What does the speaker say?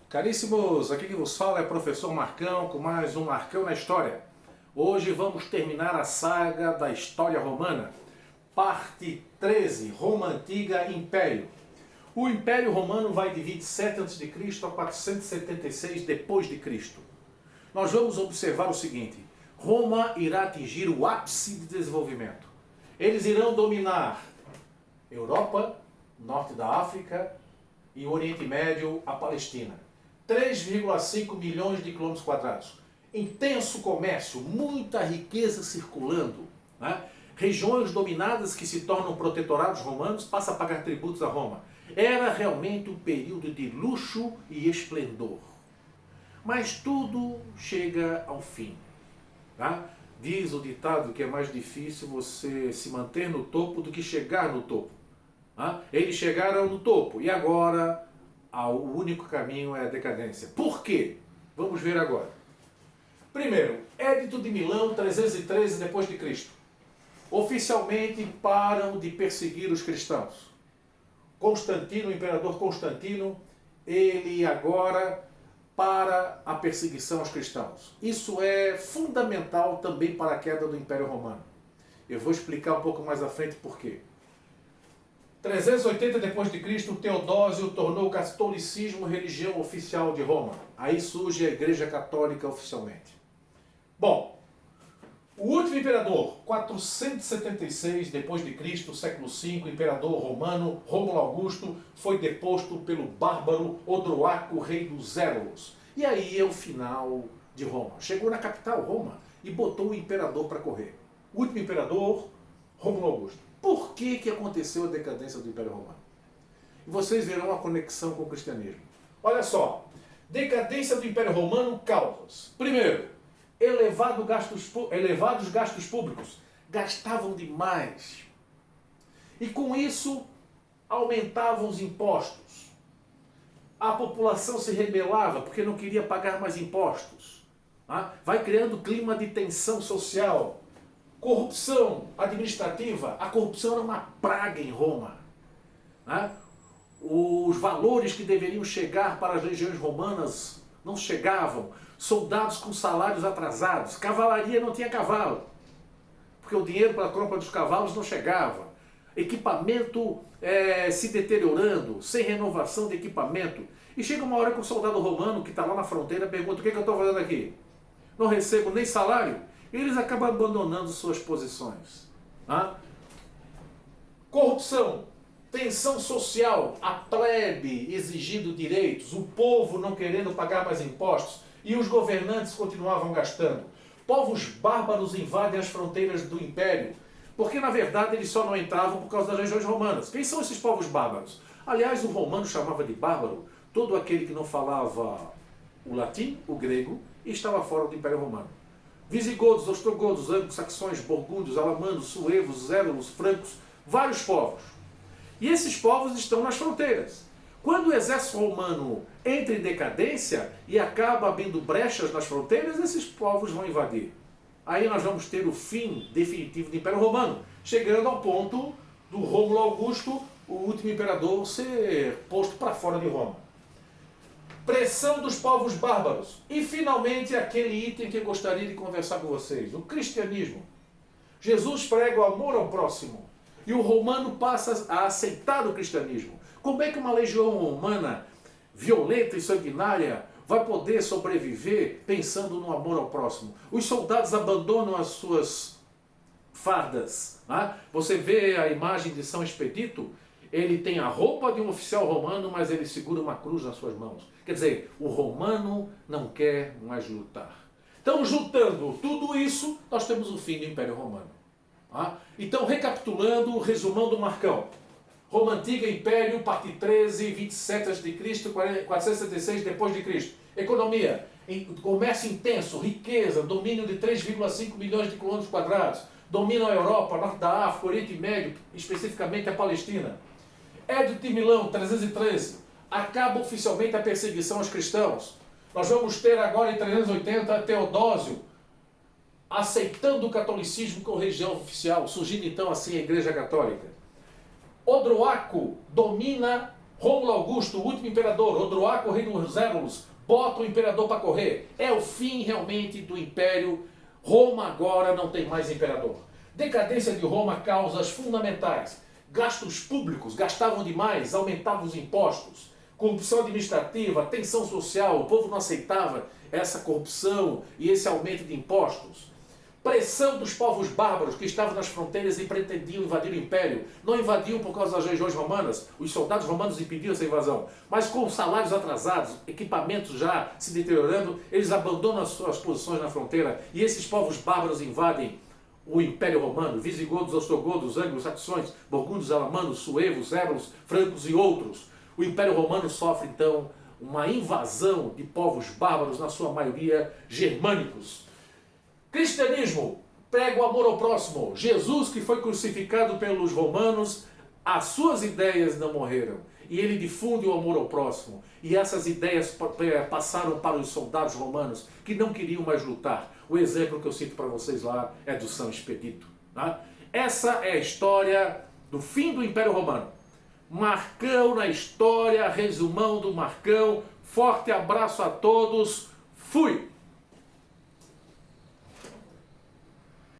Caríssimos, aqui que vos fala é o professor Marcão com mais um Marcão na História. Hoje vamos terminar a saga da história romana, parte 13, Roma Antiga Império. O Império Romano vai de 27 a.C. a 476 d.C. Nós vamos observar o seguinte: Roma irá atingir o ápice de desenvolvimento. Eles irão dominar Europa, Norte da África e o Oriente Médio, a Palestina. 3,5 milhões de quilômetros quadrados. Intenso comércio, muita riqueza circulando. Né? Regiões dominadas que se tornam protetorados romanos passam a pagar tributos a Roma. Era realmente um período de luxo e esplendor. Mas tudo chega ao fim. Tá? Diz o ditado que é mais difícil você se manter no topo do que chegar no topo. Tá? Eles chegaram no topo e agora o único caminho é a decadência. Por quê? Vamos ver agora. Primeiro, Édito de Milão, 313 d.C. Oficialmente param de perseguir os cristãos. Constantino, o imperador Constantino, ele agora para a perseguição aos cristãos. Isso é fundamental também para a queda do Império Romano. Eu vou explicar um pouco mais à frente por quê. 380 d.C., Teodósio tornou o catolicismo religião oficial de Roma. Aí surge a Igreja Católica oficialmente. Bom, o último imperador, 476 d.C., século V, imperador romano, Rômulo Augusto, foi deposto pelo bárbaro Odroaco, rei dos Érulos. E aí é o final de Roma. Chegou na capital, Roma, e botou o imperador para correr. O último imperador, Rômulo Augusto. Por que aconteceu a decadência do Império Romano? E vocês verão a conexão com o cristianismo. Olha só, decadência do Império Romano, causas. Primeiro, elevados gastos públicos. Gastavam demais. E com isso, aumentavam os impostos. A população se rebelava porque não queria pagar mais impostos. Vai criando clima de tensão social. Corrupção administrativa. A corrupção era uma praga em Roma. Os valores que deveriam chegar para as legiões romanas não chegavam. Soldados com salários atrasados. Cavalaria não tinha cavalo, porque o dinheiro para a compra dos cavalos não chegava. Equipamento se deteriorando, sem renovação de equipamento. E chega uma hora que o soldado romano que está lá na fronteira pergunta: o que eu estou fazendo aqui? Não recebo nem salário? E eles acabam abandonando suas posições. Corrupção, tensão social, a plebe exigindo direitos, o povo não querendo pagar mais impostos e os governantes continuavam gastando. Povos bárbaros invadem as fronteiras do império, porque na verdade eles só não entravam por causa das legiões romanas. Quem são esses povos bárbaros? Aliás, o romano chamava de bárbaro todo aquele que não falava o latim, o grego, e estava fora do Império Romano. Visigodos, ostrogodos, anglo-saxões, burgúndios, alamanos, suevos, érulos, francos, vários povos. E esses povos estão nas fronteiras. Quando o exército romano entra em decadência e acaba abrindo brechas nas fronteiras, esses povos vão invadir. Aí nós vamos ter o fim definitivo do Império Romano, chegando ao ponto do Rômulo Augusto, o último imperador, ser posto para fora de Roma. Pressão dos povos bárbaros. E finalmente aquele item que eu gostaria de conversar com vocês, o cristianismo. Jesus prega o amor ao próximo e o romano passa a aceitar o cristianismo. Como é que uma legião romana violenta e sanguinária vai poder sobreviver pensando no amor ao próximo? Os soldados abandonam as suas fardas. Você vê a imagem de São Expedito, ele tem a roupa de um oficial romano, mas ele segura uma cruz nas suas mãos. Quer dizer, o romano não quer mais lutar. Então, juntando tudo isso, nós temos o fim do Império Romano. Então, recapitulando, resumando o Marcão. Roma Antiga Império, parte 13, 27 a.C., 476 d.C. Economia, comércio intenso, riqueza, domínio de 3,5 milhões de quilômetros quadrados. Domina a Europa, Norte da África, Oriente Médio, especificamente a Palestina. Édito de Milão, 313, acaba oficialmente a perseguição aos cristãos. Nós vamos ter agora em 380 Teodósio aceitando o catolicismo como religião oficial, surgindo então assim a Igreja Católica. Odroaco domina Rômulo Augusto, o último imperador, Odoacro, rei dos Érulos, bota o imperador para correr. É o fim realmente do império. Roma agora não tem mais imperador. Decadência de Roma, causas fundamentais. Gastos públicos, gastavam demais, aumentavam os impostos. Corrupção administrativa, tensão social, o povo não aceitava essa corrupção e esse aumento de impostos. Pressão dos povos bárbaros que estavam nas fronteiras e pretendiam invadir o império. Não invadiam por causa das legiões romanas, os soldados romanos impediam essa invasão. Mas com salários atrasados, equipamentos já se deteriorando, eles abandonam as suas posições na fronteira e esses povos bárbaros invadem o Império Romano, visigodos, ostrogodos, anglo-saxões, burgúndios, alamanos, suevos, ébolos, francos e outros. O Império Romano sofre então uma invasão de povos bárbaros, na sua maioria germânicos. Cristianismo prega o amor ao próximo. Jesus, que foi crucificado pelos romanos, as suas ideias não morreram. E ele difunde o amor ao próximo. E essas ideias passaram para os soldados romanos que não queriam mais lutar. O exemplo que eu cito para vocês lá é do São Expedito. Tá? Essa é a história do fim do Império Romano. Marcão na história, resumão do Marcão. Forte abraço a todos. Fui!